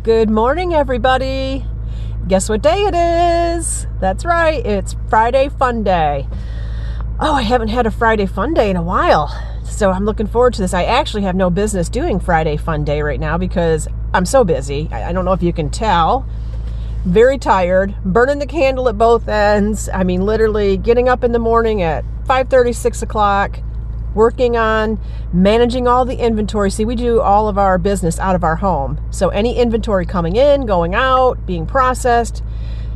Good morning, everybody. Guess what day it is? That's right, it's Friday Fun Day. Oh, I haven't had a Friday Fun Day in a while, so I'm looking forward to this. I actually have no business doing Friday Fun Day right now because I'm so busy. I don't know if you can tell. Very tired, burning the candle at both ends. I mean, literally getting up in the morning at 5:30, 6 o'clock, working on managing all the inventory. See, we do all of our business out of our home. So any inventory coming in, going out, being processed,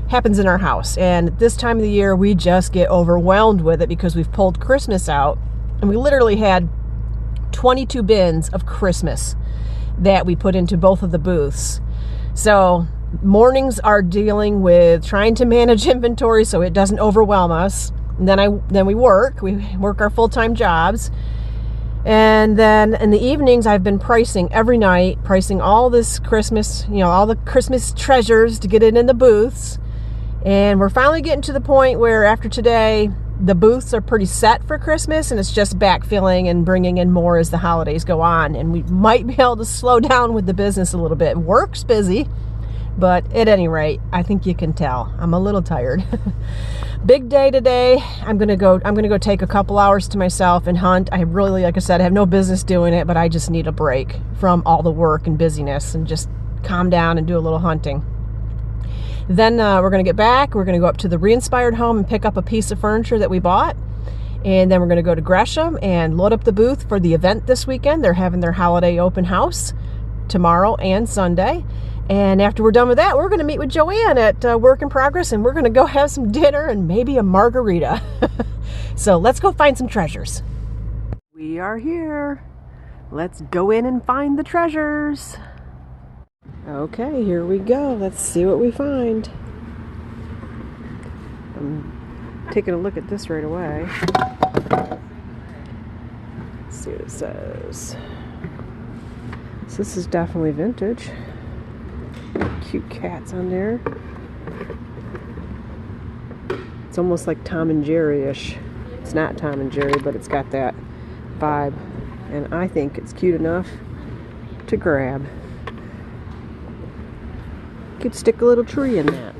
happens in our house. And this time of the year, we just get overwhelmed with it because we've pulled Christmas out. And we literally had 22 bins of Christmas that we put into both of the booths. So mornings are dealing with trying to manage inventory so it doesn't overwhelm us. And then we work our full-time jobs. And then in the evenings, I've been pricing every night, pricing all this Christmas, all the Christmas treasures to get it in the booths. And we're finally getting to the point where after today, the booths are pretty set for Christmas, and it's just backfilling and bringing in more as the holidays go on. And we might be able to slow down with the business a little bit. Work's busy, but at any rate, I think you can tell I'm a little tired. Big day today. I'm gonna go take a couple hours to myself and hunt. I really, like I said, I have no business doing it, but I just need a break from all the work and busyness and just calm down and do a little hunting. Then we're gonna get back. We're gonna go up to the Re-Inspired home and pick up a piece of furniture that we bought. And then we're gonna go to Gresham and load up the booth for the event this weekend. They're having their holiday open house tomorrow and Sunday. And after we're done with that, we're going to meet with Joanne at Work in Progress, and we're going to go have some dinner and maybe a margarita. So let's go find some treasures. We are here. Let's go in and find the treasures. Okay, here we go. Let's see what we find. I'm taking a look at this right away. Let's see what it says. So this is definitely vintage. Cute cats on there. It's almost like Tom and Jerry-ish. It's not Tom and Jerry, but it's got that vibe. And I think it's cute enough to grab. Could stick a little tree in that.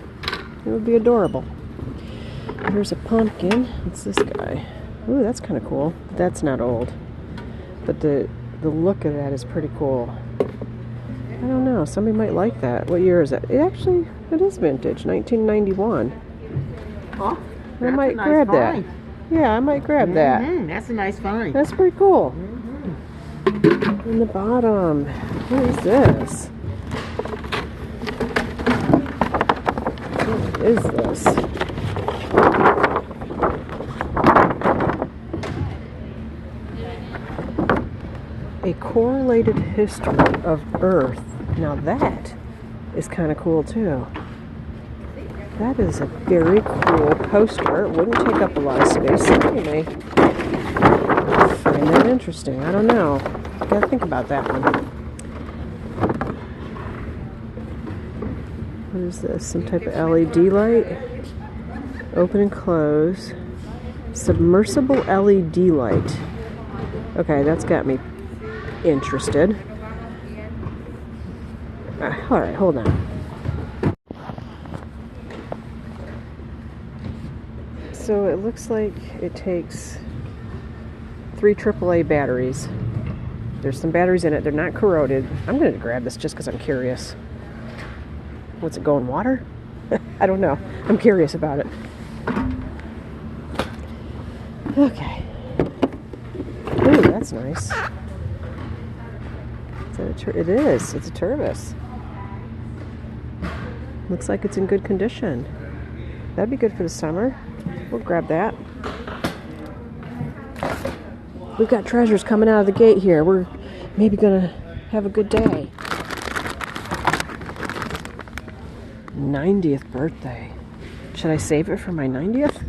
It would be adorable. Here's a pumpkin. What's this guy? Ooh, that's kind of cool. That's not old. But the look of that is pretty cool. I don't know. Somebody might like that. What year is it? It is vintage, 1991. Oh, I might grab that. Yeah, I might grab that. That's a nice find. That's pretty cool. In the bottom, what is this? What is this? A correlated history of Earth. Now that is kind of cool too. That is a very cool poster. It wouldn't take up a lot of space anyway. I find that interesting. I don't know. Gotta think about that one. What is this? Some type of LED light? Open and close. Submersible LED light. Okay, that's got me interested. All right, hold on. So it looks like it takes 3 AAA batteries. There's some batteries in it. They're not corroded. I'm going to grab this just because I'm curious. What's it go in water? I don't know. I'm curious about it. Okay. Ooh, that's nice. It is. It's a Turbis. Looks like it's in good condition. That'd be good for the summer. We'll grab that. We've got treasures coming out of the gate here. We're maybe gonna have a good day. 90th birthday. Should I save it for my 90th?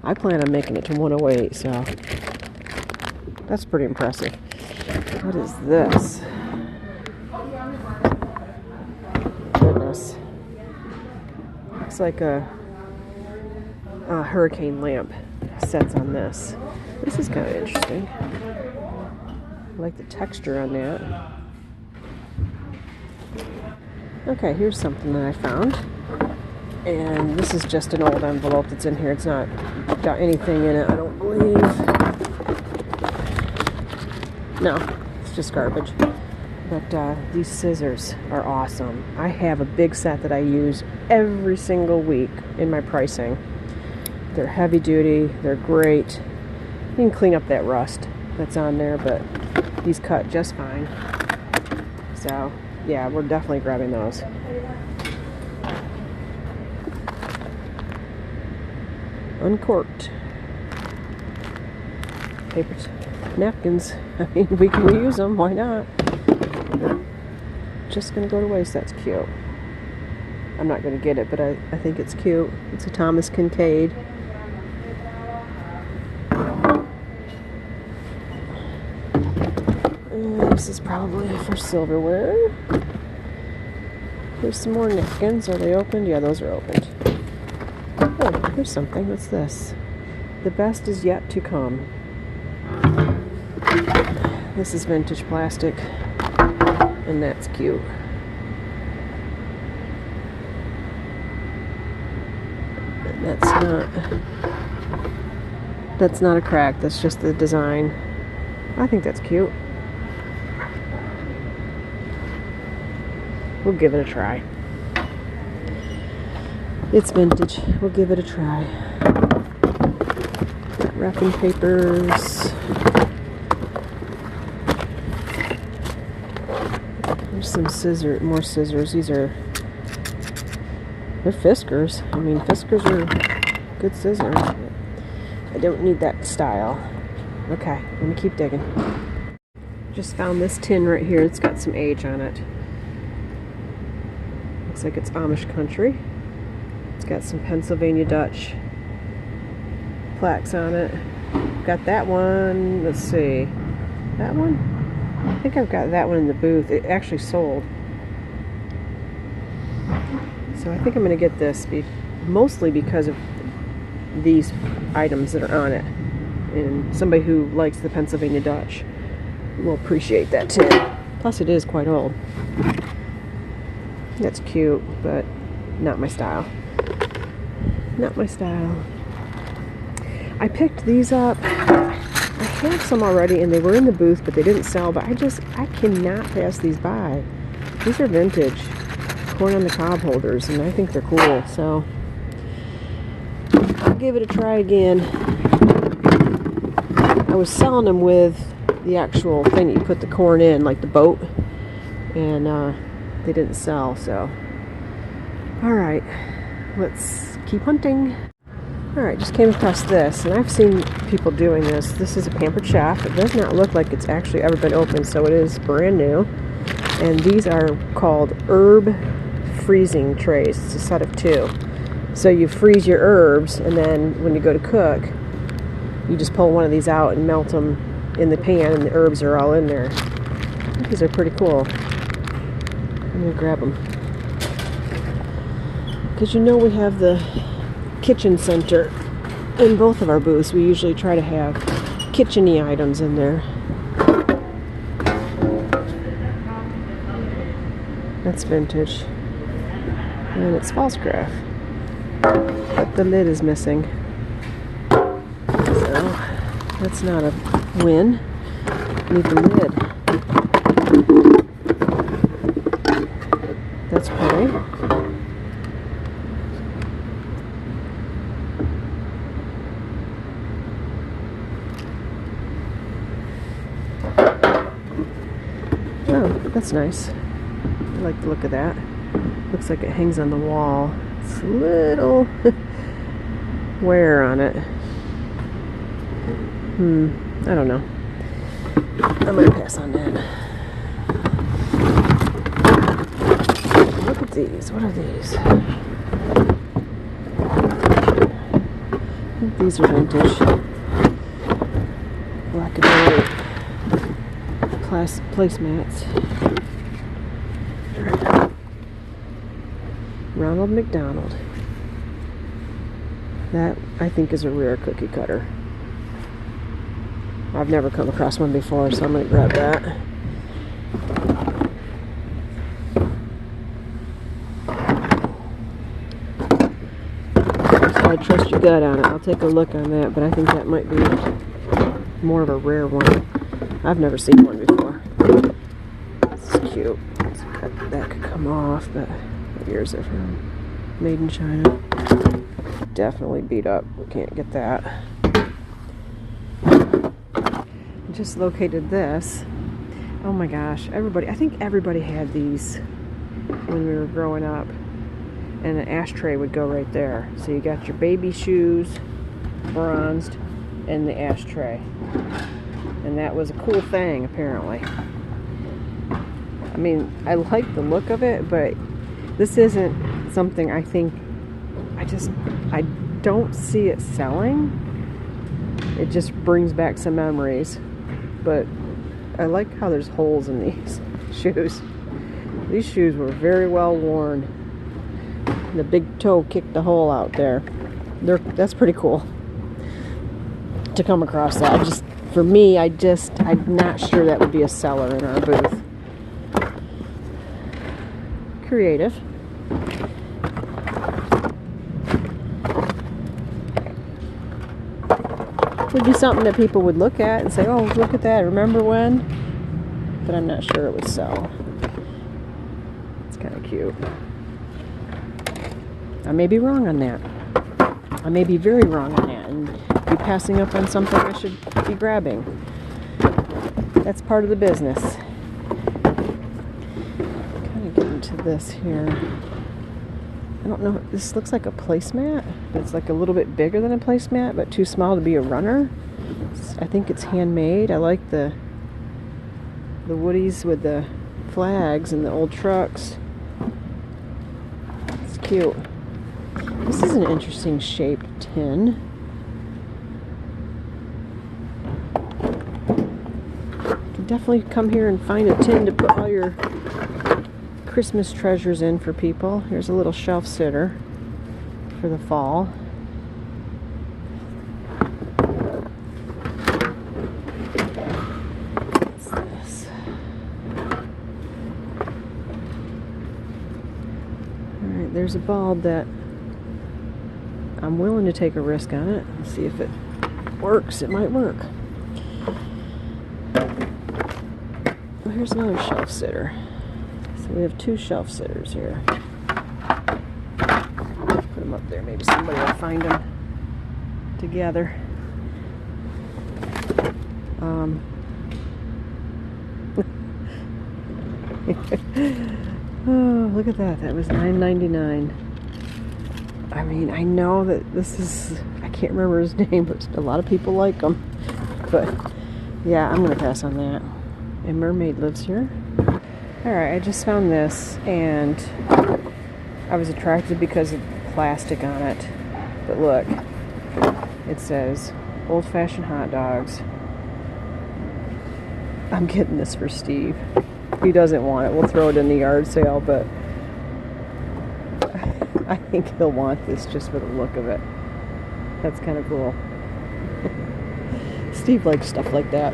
I plan on making it to 108, so that's pretty impressive. What is this? Goodness. Looks like a hurricane lamp sets on this. This is kind of interesting. I like the texture on that. Okay, here's something that I found. And this is just an old envelope that's in here. It's not got anything in it, I don't believe. No, it's just garbage. But these scissors are awesome. I have a big set that I use every single week in my pricing. They're heavy duty, they're great. You can clean up that rust that's on there, but these cut just fine. So, yeah, we're definitely grabbing those. Uncorked. Paper napkins. I mean, we can reuse them, why not? Just gonna go to waste. That's cute. I'm not gonna get it, but I think it's cute. It's a Thomas Kincaid. And this is probably for silverware. Here's some more napkins. Are they opened? Yeah, those are opened. Oh, here's something. What's this? The best is yet to come. This is vintage plastic, and that's cute. And that's not a crack, that's just the design. I think that's cute. We'll give it a try. It's vintage. We'll give it a try. Got wrapping papers. There's some more scissors. they're Fiskars. I mean, Fiskars are good scissors. I don't need that style. Okay, let me keep digging. Just found this tin right here. It's got some age on it. Looks like it's Amish country. It's got some Pennsylvania Dutch plaques on it. Got that one. Let's see. That one? I think I've got that one in the booth. It actually sold. So I think I'm going to get this mostly because of these items that are on it. And somebody who likes the Pennsylvania Dutch will appreciate that tin. Plus it is quite old. That's cute, but not my style. Not my style. I picked these up. I have some already and they were in the booth, but they didn't sell. But I cannot pass these by. These are vintage corn on the cob holders, and I think they're cool. So I'll give it a try again. I was selling them with the actual thing that you put the corn in, like the boat, and they didn't sell. So alright, let's keep hunting. Alright, just came across this, and I've seen people doing this. This is a Pampered Chef. It does not look like it's actually ever been opened, so it is brand new. And these are called herb freezing trays. It's a set of 2. So you freeze your herbs, and then when you go to cook, you just pull one of these out and melt them in the pan, and the herbs are all in there. I think these are pretty cool. I'm going to grab them. Because you know we have the kitchen center in both of our booths. We usually try to have kitchen-y items in there. That's vintage. And it's false craft. But the lid is missing. So that's not a win. Need the lid. That's pretty. Oh, that's nice. I like the look of that. Looks like it hangs on the wall. It's a little wear on it. I don't know. I'm gonna pass on that. Look at these. What are these? I think these are vintage. Black and white placemats. Ronald McDonald. That, I think, is a rare cookie cutter. I've never come across one before, so I'm going to grab that. I trust your gut on it. I'll take a look on that, but I think that might be more of a rare one. I've never seen one before. This is cute. That could come off, but what year is it from? Made in China. Definitely beat up. Can't get that. Just located this. Oh my gosh, I think everybody had these when we were growing up. And an ashtray would go right there. So you got your baby shoes, bronzed, and the ashtray. And that was a cool thing, apparently. I mean, I like the look of it, but this isn't something I think, I don't see it selling. It just brings back some memories. But I like how there's holes in these shoes. These shoes were very well worn. The big toe kicked a hole out there. That's pretty cool to come across that. For me, I'm not sure that would be a seller in our booth. Creative. Would be something that people would look at and say, oh, look at that, remember when? But I'm not sure it would sell. It's kind of cute. I may be wrong on that. I may be very wrong on that and be passing up on something I should be grabbing. That's part of the business. Kind of get into this here. I don't know, this looks like a placemat. It's like a little bit bigger than a placemat, but too small to be a runner. I think it's handmade. I like the woodies with the flags and the old trucks. It's cute. This is an interesting shaped tin. You can definitely come here and find a tin to put all your Christmas treasures in for people. Here's a little shelf sitter for the fall. What's this? Alright, there's a bulb that I'm willing to take a risk on it. Let's see if it works. It might work. Well, here's another shelf sitter. So we have two shelf sitters here. Put them up there. Maybe somebody will find them together. Oh, look at that. That was $9.99. I mean, I know that this is, I can't remember his name, but a lot of people like him. But yeah, I'm going to pass on that. And Mermaid lives here. Alright, I just found this, and I was attracted because of the plastic on it. But look, it says old-fashioned hot dogs. I'm getting this for Steve. He doesn't want it. We'll throw it in the yard sale, but I think he'll want this just for the look of it. That's kind of cool. Steve likes stuff like that.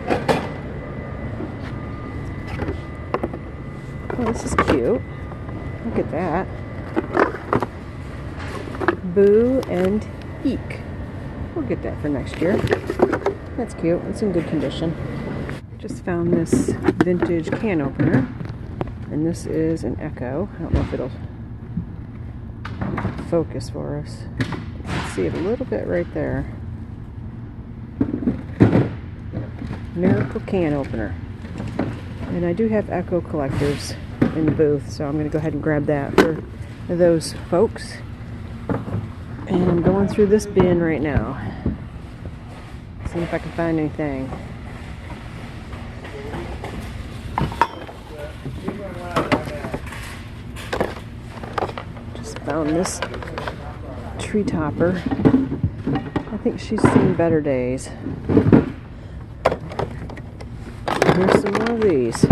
Oh, this is cute. Look at that. Boo and Eek. We'll get that for next year. That's cute. It's in good condition. Just found this vintage can opener. And this is an Echo. I don't know if it'll focus for us. You can see it a little bit right there. Miracle can opener. And I do have Echo collectors in the booth, so I'm going to go ahead and grab that for those folks. And I'm going through this bin right now. See if I can find anything. Just found this tree topper. I think she's seen better days. Here's some more of these.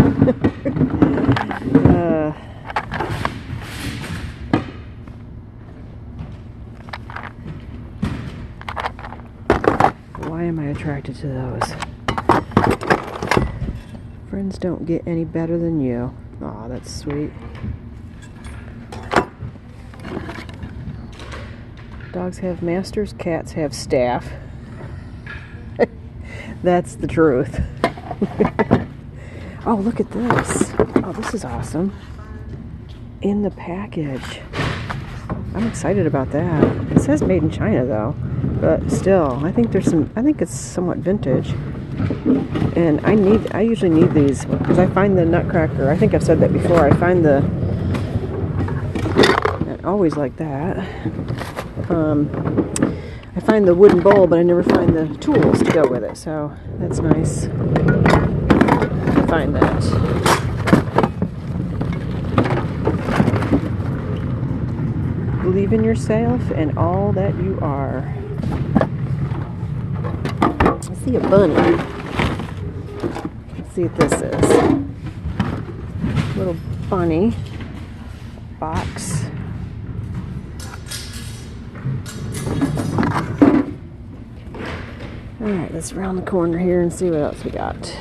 Why am I attracted to those? Friends don't get any better than you. Aw, that's sweet. Dogs have masters, cats have staff. That's the truth. Oh, look at this. Oh, this is awesome. In the package. I'm excited about that. It says made in China though, but still, I think it's somewhat vintage. And I usually need these because I find the nutcracker, I think I've said that before, I always like that. I find the wooden bowl, but I never find the tools to go with it, so that's nice to find that. Believe in yourself and all that you are. I see a bunny. Let's see what this is. Little bunny box. Alright, let's round the corner here and see what else we got.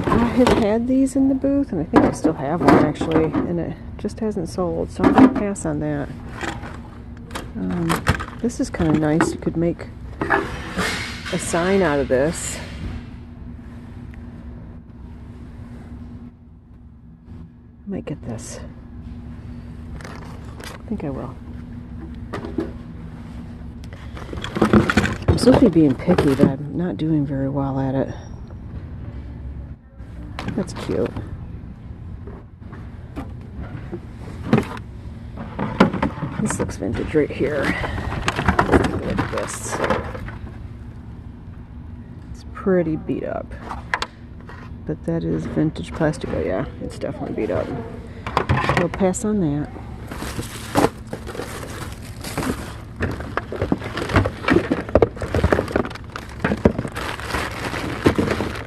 I have had these in the booth, and I think I still have one actually, and it just hasn't sold, so I'm going to pass on that. This is kind of nice. You could make a sign out of this. I might get this. I think I will. I'm supposed to be being picky, but I'm not doing very well at it. That's cute. This looks vintage right here. Let's take a look at this. It's pretty beat up. But that is vintage plastic. Oh yeah, it's definitely beat up. We'll pass on that.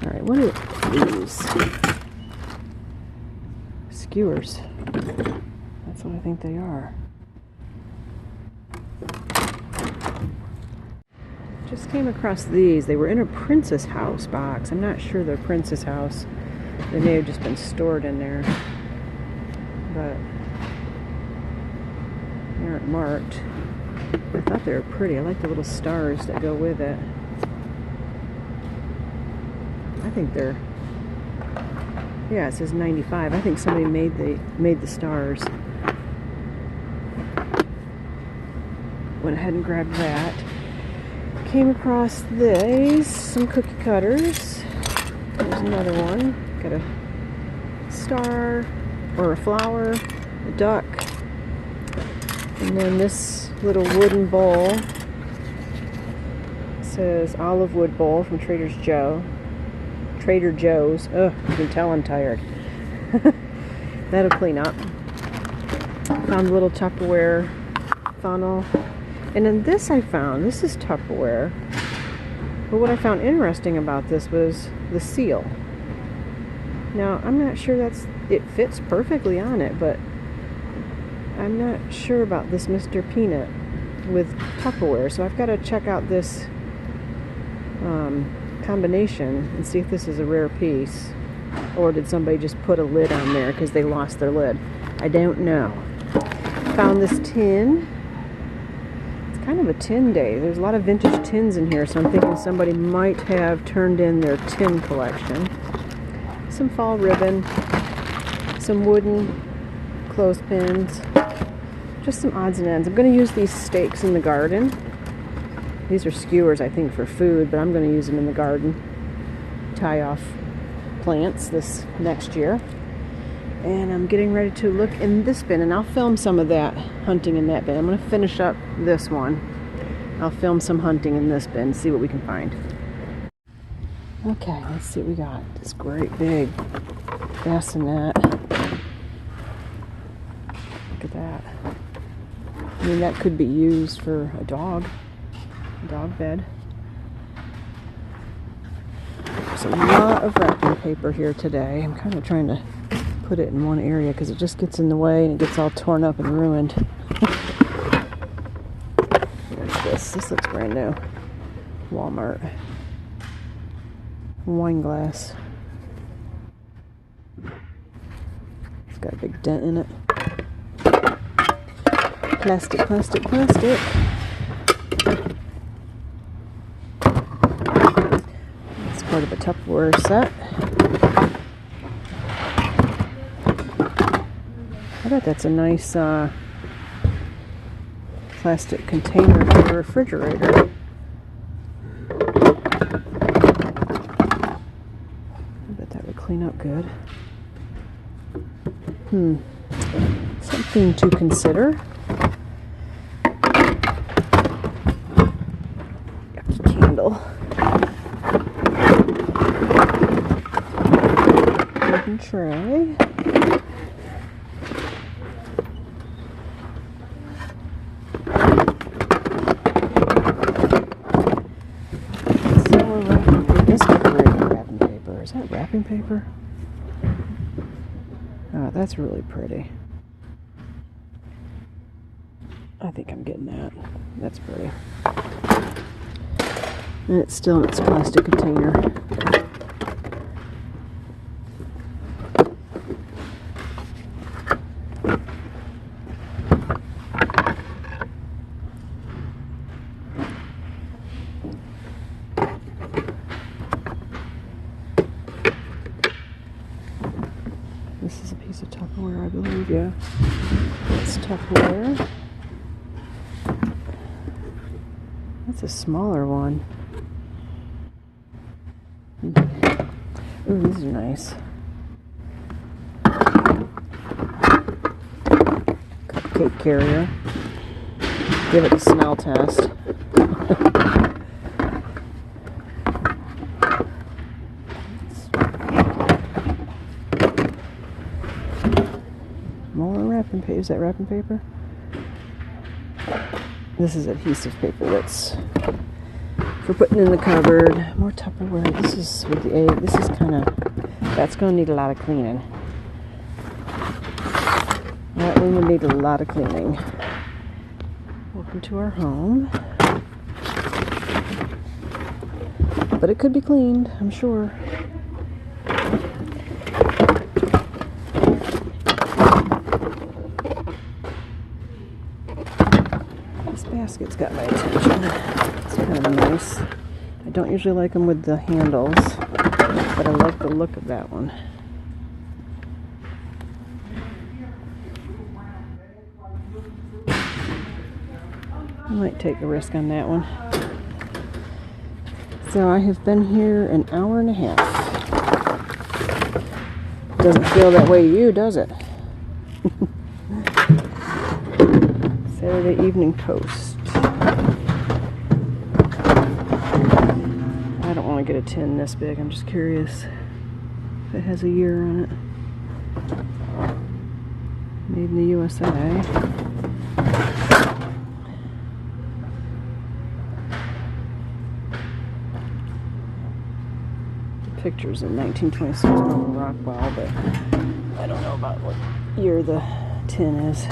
Alright, what are these? Skewers. That's what I think they are. Just came across these. They were in a Princess House box. I'm not sure they're Princess House. They may have just been stored in there. But they aren't marked. I thought they were pretty. I like the little stars that go with it. I think they're... Yeah, it says 95. I think somebody made the stars. Went ahead and grabbed that. Came across these, some cookie cutters. There's another one. Got a star or a flower, a duck, and then this little wooden bowl. It says olive wood bowl from Trader Joe's. Ugh, you can tell I'm tired. That'll clean up. Found a little Tupperware funnel. And then this I found, this is Tupperware. But what I found interesting about this was the seal. Now, I'm not sure it fits perfectly on it, but I'm not sure about this Mr. Peanut with Tupperware. So I've got to check out this combination and see if this is a rare piece. Or did somebody just put a lid on there because they lost their lid? I don't know. Found this tin. Kind of a tin day. There's a lot of vintage tins in here, so I'm thinking somebody might have turned in their tin collection. Some fall ribbon, some wooden clothespins, just some odds and ends. I'm going to use these stakes in the garden. These are skewers, I think, for food, but I'm going to use them in the garden. Tie off plants this next year. And I'm getting ready to look in this bin, and I'll film some of that hunting in that bin. I'm going to finish up this one. I'll film some hunting in this bin, see what we can find. Okay, let's see what we got. This great big bassinet. Look at that. I mean, that could be used for a dog bed. There's a lot of wrapping paper here today. I'm kind of trying to put it in one area because it just gets in the way and it gets all torn up and ruined. What's this? This looks brand new. Walmart. Wine glass. got a big dent in it. Plastic, plastic, plastic. It's part of a Tupperware set. I bet that's a nice plastic container for a refrigerator. I bet that would clean up good. Something to consider. Yucky candle. Wooden tray. Is that wrapping paper? Oh, that's really pretty. I think I'm getting that. That's pretty. And it's still in its plastic container. This is a piece of Tupperware, I believe, yeah. It's Tupperware. That's a smaller one. Ooh, these are nice. Cupcake carrier. Give it a smell test. More wrapping paper. Is that wrapping paper? This is adhesive paper that's for putting in the cupboard. More Tupperware. This is with the egg. This is kind of, that's going to need a lot of cleaning. That one will need a lot of cleaning. Welcome to our home. But it could be cleaned, I'm sure. This basket's got my attention. It's kind of nice. I don't usually like them with the handles, but I like the look of that one. I might take a risk on that one. So I have been here an hour and a half. Doesn't feel that way to you, does it? Saturday Evening Post. I don't want to get a tin this big. I'm just curious if it has a year on it. Made in the USA. Pictures in 1926 from Rockwell, but I don't know about what year the tin is.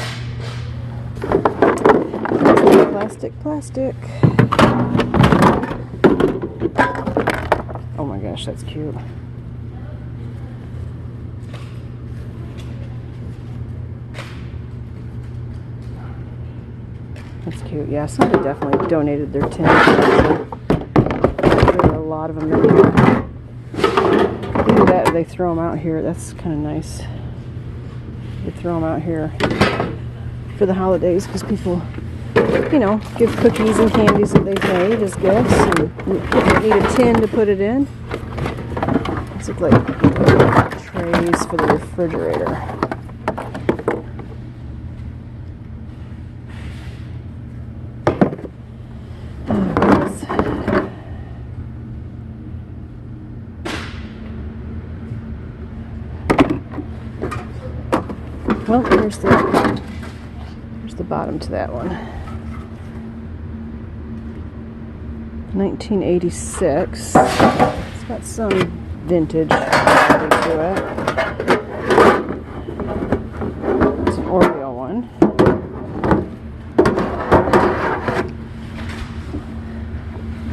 Plastic, plastic. Oh my gosh, that's cute. That's cute. Yeah, somebody definitely donated their tin. There are a lot of them in here. Either that or they throw them out here. That's kind of nice. They throw them out here for the holidays because people, you know, give cookies and candies that they've made as gifts, and people need a tin to put it in. These look like trays for the refrigerator. Well, here's the bottom to that one. 1986. It's got some vintage quality to it. It's an Oreo one.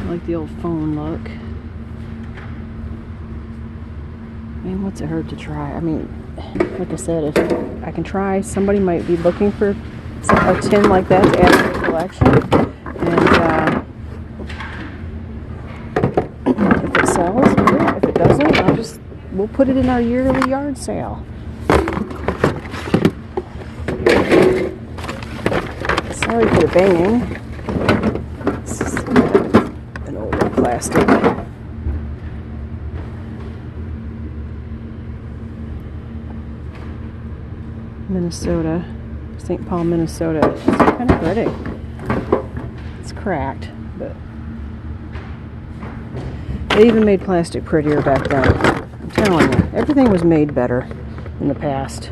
I like the old phone look. And What's it hurt to try? I mean, like I said, if I can try, somebody might be looking for a tin like that to add to their collection. And if it sells, good. If it doesn't, we'll put it in our yearly yard sale. Sorry for the banging. It's an older plastic. Minnesota, St. Paul, Minnesota. It's kind of pretty. It's cracked, but they even made plastic prettier back then. I'm telling you, everything was made better in the past.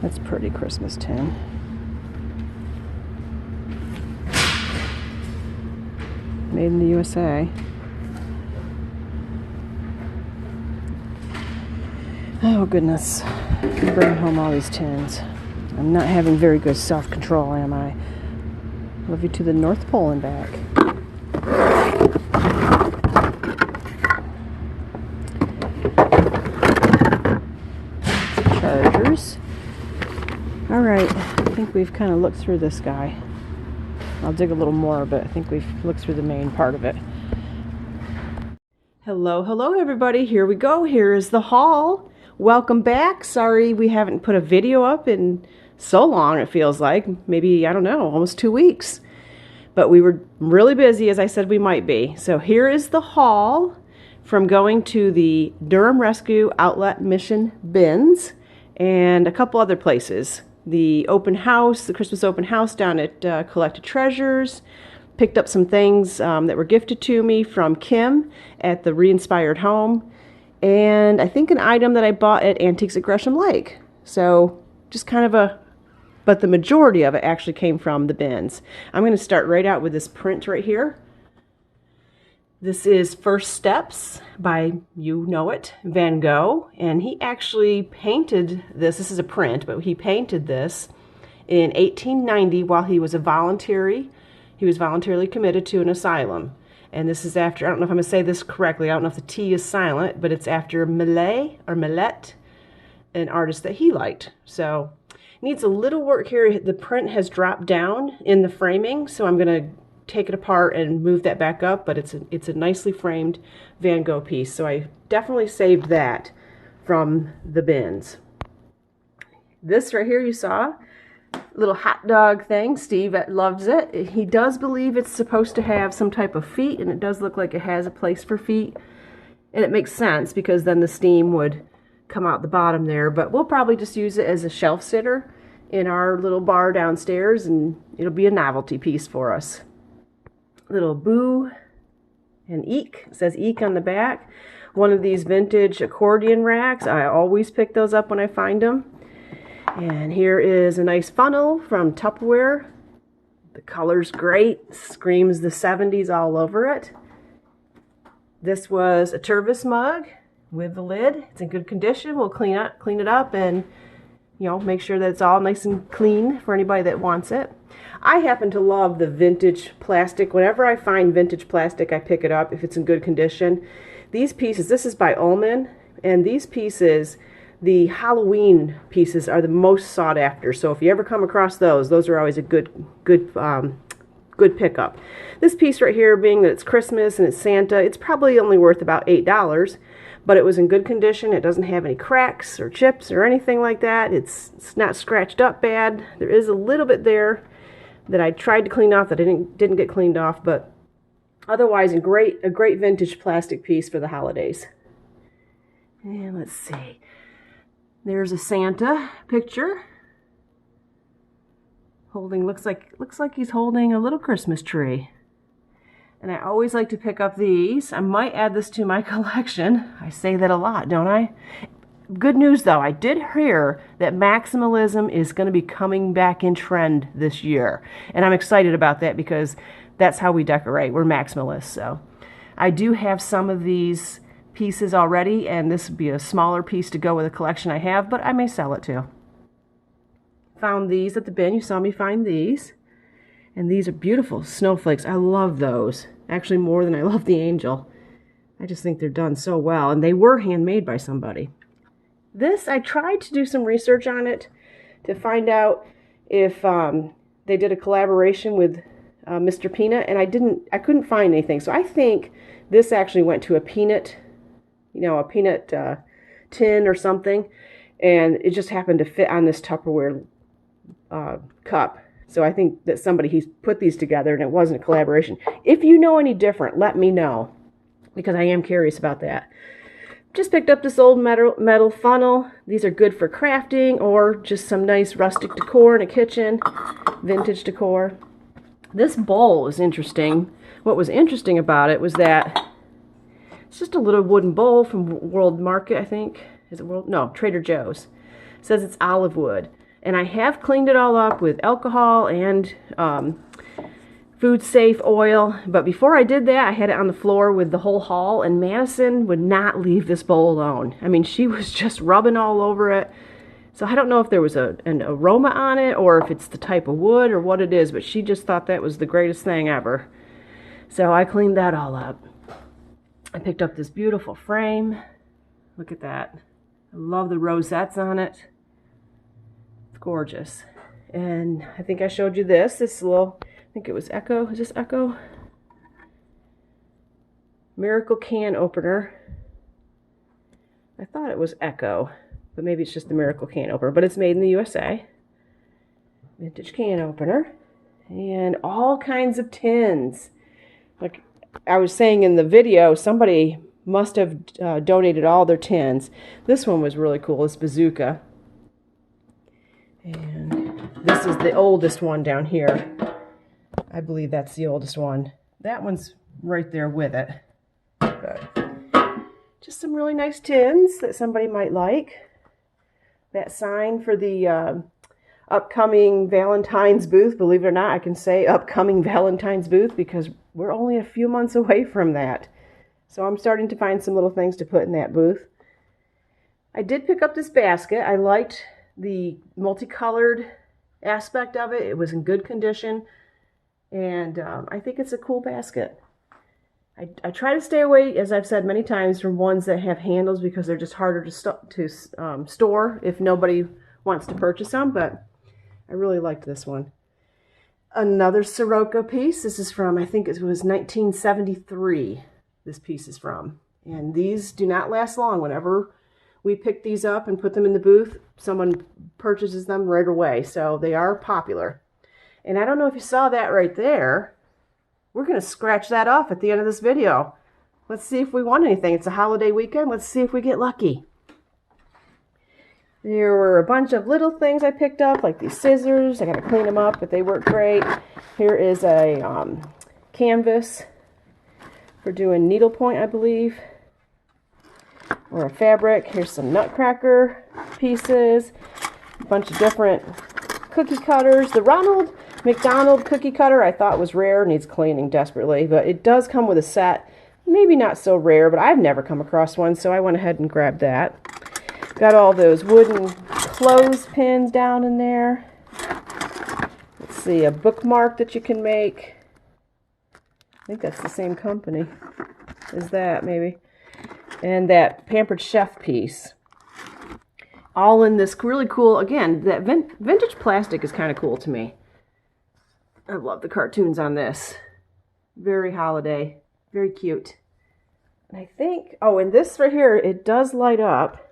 That's a pretty Christmas tin. Made in the USA. Oh goodness, I'm bringing home all these tins. I'm not having very good self-control, am I? Love you to the North Pole and back. Chargers. Alright, I think we've kind of looked through this guy. I'll dig a little more, but I think we've looked through the main part of it. Hello everybody, here we go. Here is the haul. Welcome back. Sorry we haven't put a video up in so long, it feels like. Maybe, I don't know, almost 2 weeks. But we were really busy, as I said we might be. So here is the haul from going to the Durham Rescue Outlet Mission bins and a couple other places. The open house, the Christmas open house down at Collected Treasures. Picked up some things that were gifted to me from Kim at the Re-Inspired Home. And I think an item that I bought at Antiques at Gresham Lake. So just kind of but the majority of it actually came from the bins. I'm going to start right out with this print right here. This is First Steps by, you know it, Van Gogh. And he actually painted this. This is a print, but he painted this in 1890 while he was voluntarily committed to an asylum. And this is after, I don't know if I'm going to say this correctly, I don't know if the T is silent, but it's after Millet, an artist that he liked. So, needs a little work here. The print has dropped down in the framing, so I'm going to take it apart and move that back up, but it's a nicely framed Van Gogh piece. So I definitely saved that from the bins. This right here you saw, little hot dog thing. Steve loves it. He does believe it's supposed to have some type of feet, and it does look like it has a place for feet. And it makes sense because then the steam would come out the bottom there, but we'll probably just use it as a shelf sitter in our little bar downstairs, and it'll be a novelty piece for us. Little Boo and Eek. It says Eek on the back. One of these vintage accordion racks. I always pick those up when I find them. And here is a nice funnel from Tupperware. The color's great. Screams the 70s all over it. This was a Tervis mug with the lid. It's in good condition. We'll clean it up and, you know, make sure that it's all nice and clean for anybody that wants it. I happen to love the vintage plastic. Whenever I find vintage plastic, I pick it up if it's in good condition. These pieces, this is by Ullman, and these pieces, the Halloween pieces, are the most sought after. So if you ever come across those are always a good pickup. This piece right here, being that it's Christmas and it's Santa, it's probably only worth about $8, but it was in good condition. It doesn't have any cracks or chips or anything like that. It's not scratched up bad. There is a little bit there that I tried to clean off that didn't get cleaned off, but otherwise a great vintage plastic piece for the holidays. And let's see. There's a Santa picture. Looks like he's holding a little Christmas tree. And I always like to pick up these. I might add this to my collection. I say that a lot, don't I? Good news though, I did hear that maximalism is going to be coming back in trend this year. And I'm excited about that because that's how we decorate. We're maximalists. So I do have some of these pieces already, and this would be a smaller piece to go with a collection I have, but I may sell it too. Found these at the bin. You saw me find these. And these are beautiful snowflakes. I love those. Actually, more than I love the angel. I just think they're done so well. And they were handmade by somebody. This, I tried to do some research on it to find out if they did a collaboration with Mr. Peanut, and I couldn't find anything. So I think this actually went to a peanut, a peanut tin or something, and it just happened to fit on this Tupperware cup. So I think that he's put these together and it wasn't a collaboration. If you know any different, let me know, because I am curious about that. Just picked up this old metal funnel. These are good for crafting or just some nice rustic decor in a kitchen, vintage decor. This bowl is interesting. What was interesting about it was that it's just a little wooden bowl from World Market, I think. Is it World? No, Trader Joe's. It says it's olive wood. And I have cleaned it all up with alcohol and food safe oil. But before I did that, I had it on the floor with the whole haul, and Madison would not leave this bowl alone. I mean, she was just rubbing all over it. So I don't know if there was an aroma on it or if it's the type of wood or what it is, but she just thought that was the greatest thing ever. So I cleaned that all up. I picked up this beautiful frame. Look at that. I love the rosettes on it. Gorgeous. And I think I showed you this little, I think it was Echo. Is this Echo? Miracle can opener. I thought it was Echo, but maybe it's just the Miracle can opener, but it's made in the USA. Vintage can opener. And all kinds of tins. Like I was saying in the video, somebody must have donated all their tins. This one was really cool. It's Bazooka. And this is the oldest one down here. I believe that's the oldest one. That one's right there with it. But just some really nice tins that somebody might like. That sign for the upcoming Valentine's booth. Believe it or not, I can say upcoming Valentine's booth because we're only a few months away from that. So I'm starting to find some little things to put in that booth. I did pick up this basket. I liked the multicolored aspect of it. It was in good condition, and I think it's a cool basket. I try to stay away, as I've said many times, from ones that have handles because they're just harder to store if nobody wants to purchase them, but I really liked this one. Another Sirocco piece. This is from, I think it was 1973, this piece is from. And these do not last long. Whenever we pick these up and put them in the booth, someone purchases them right away. So they are popular. And I don't know if you saw that right there. We're going to scratch that off at the end of this video. Let's see if we won anything. It's a holiday weekend. Let's see if we get lucky. There were a bunch of little things I picked up, like these scissors. I got to clean them up, but they work great. Here is a canvas for doing needlepoint, I believe. Or a fabric. Here's some nutcracker pieces, a bunch of different cookie cutters. The Ronald McDonald cookie cutter I thought was rare, needs cleaning desperately, but it does come with a set. Maybe not so rare, but I've never come across one, so I went ahead and grabbed that. Got all those wooden clothespins down in there. Let's see, a bookmark that you can make. I think that's the same company as that, maybe. And that Pampered Chef piece. All in this really cool, again, that vintage plastic is kind of cool to me. I love the cartoons on this. Very holiday, very cute. And I think, oh, and this right here, it does light up.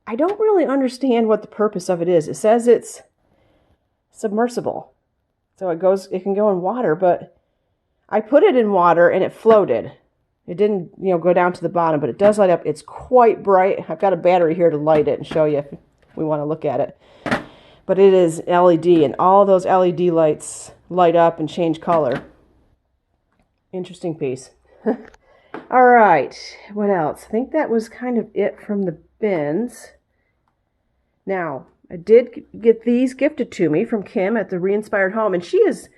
I don't really understand what the purpose of it is. It says it's submersible. So it can go in water, but I put it in water and it floated. It didn't, go down to the bottom, but it does light up. It's quite bright. I've got a battery here to light it and show you if we want to look at it. But it is LED, and all those LED lights light up and change color. Interesting piece. All right, what else? I think that was kind of it from the bins. Now, I did get these gifted to me from Kim at the Re-Inspired Home, and she is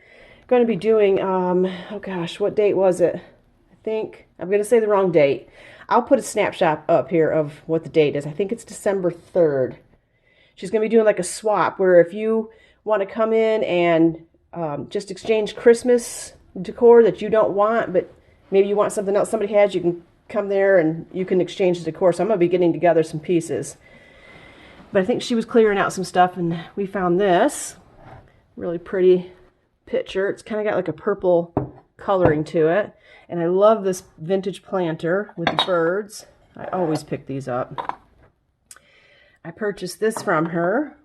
going to be doing, oh gosh, what date was it? I think, I'm going to say the wrong date. I'll put a snapshot up here of what the date is. I think it's December 3rd. She's going to be doing like a swap where if you want to come in and just exchange Christmas decor that you don't want, but maybe you want something else somebody has, you can come there and you can exchange the decor. So I'm going to be getting together some pieces. But I think she was clearing out some stuff and we found this really pretty picture. It's kind of got like a purple coloring to it. And I love this vintage planter with the birds. I always pick these up. I purchased this from her.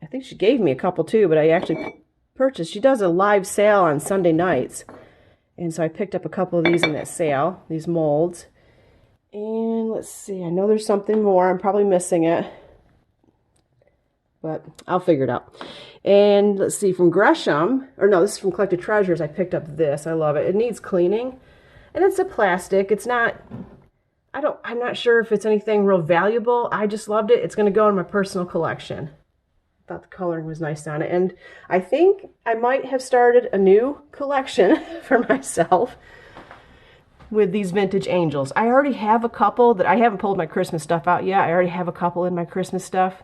I think she gave me a couple too, but I actually purchased. She does a live sale on Sunday nights. And so I picked up a couple of these in that sale, these molds. And let's see, I know there's something more. I'm probably missing it, but I'll figure it out. And let's see, from Gresham, or no, this is from Collected Treasures. I picked up this. I love it. It needs cleaning. And it's a plastic. It's not, I'm not sure if it's anything real valuable. I just loved it. It's going to go in my personal collection. Thought the coloring was nice on it. And I think I might have started a new collection for myself with these vintage angels. I already have a couple that I haven't pulled my Christmas stuff out yet. I already have a couple in my Christmas stuff,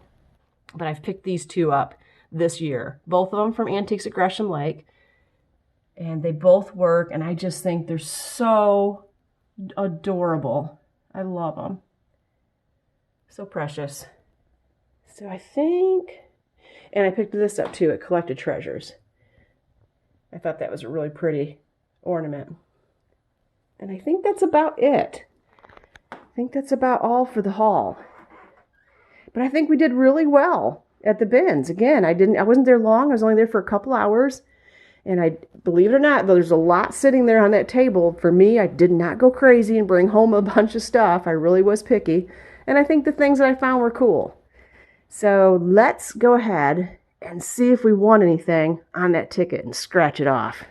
but I've picked these two up this year. Both of them from Antiques at Gresham Lake. And they both work, and I just think they're so adorable. I love them. So precious. So I think... And I picked this up too at Collected Treasures. I thought that was a really pretty ornament. And I think that's about it. I think that's about all for the haul. But I think we did really well at the bins. Again, I wasn't there long. I was only there for a couple hours. And believe it or not, there's a lot sitting there on that table. For me, I did not go crazy and bring home a bunch of stuff. I really was picky. And I think the things that I found were cool. So let's go ahead and see if we won anything on that ticket and scratch it off.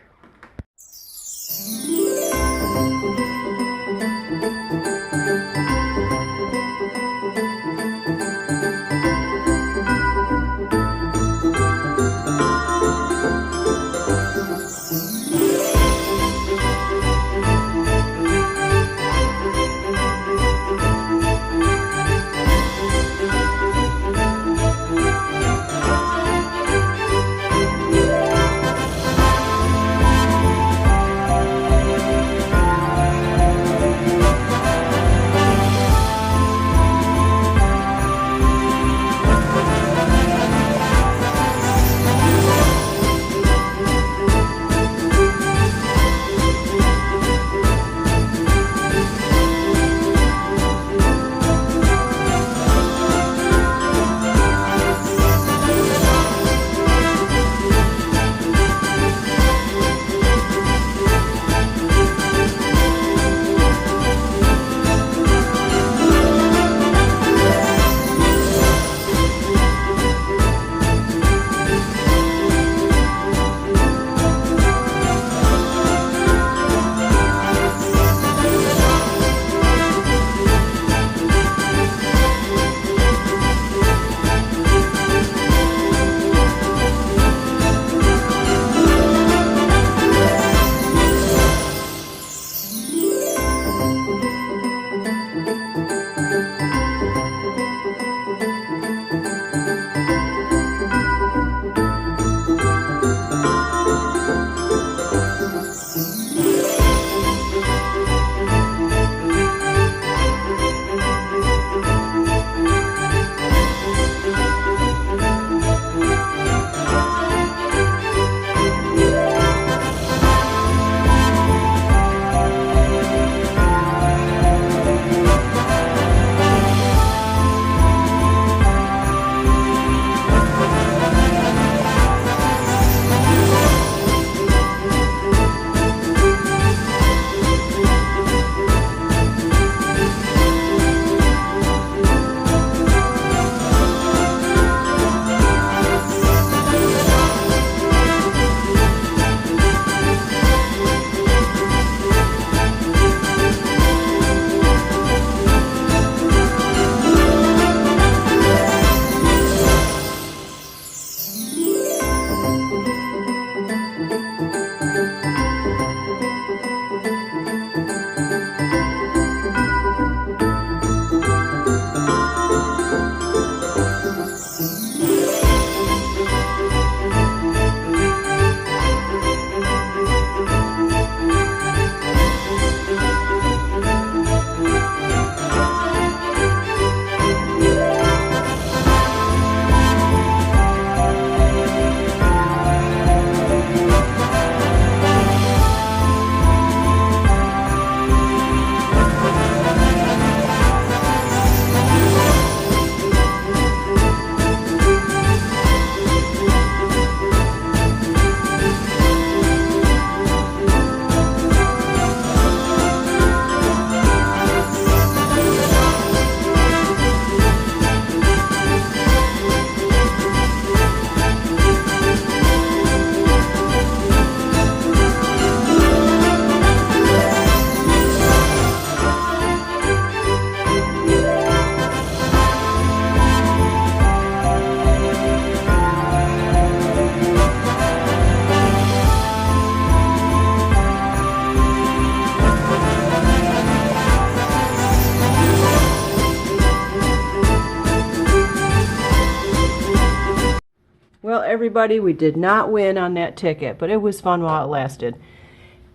everybody we did not win on that ticket, but it was fun while it lasted.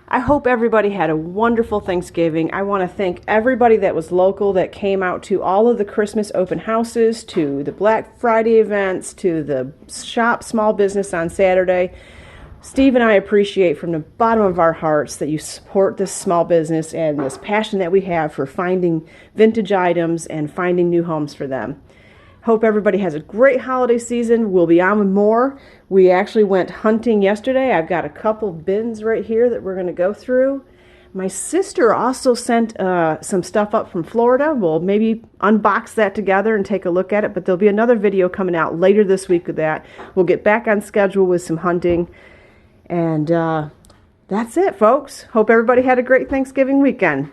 I hope everybody had a wonderful Thanksgiving. I want to thank everybody that was local that came out to all of the Christmas open houses, to the Black Friday events, to the shop small business on Saturday. Steve and I appreciate from the bottom of our hearts that you support this small business and this passion that we have for finding vintage items and finding new homes for them. Hope everybody has a great holiday season. We'll be on with more. We actually went hunting yesterday. I've got a couple bins right here that we're going to go through. My sister also sent some stuff up from Florida. We'll maybe unbox that together and take a look at it, but there'll be another video coming out later this week with that. We'll get back on schedule with some hunting. And that's it, folks. Hope everybody had a great Thanksgiving weekend.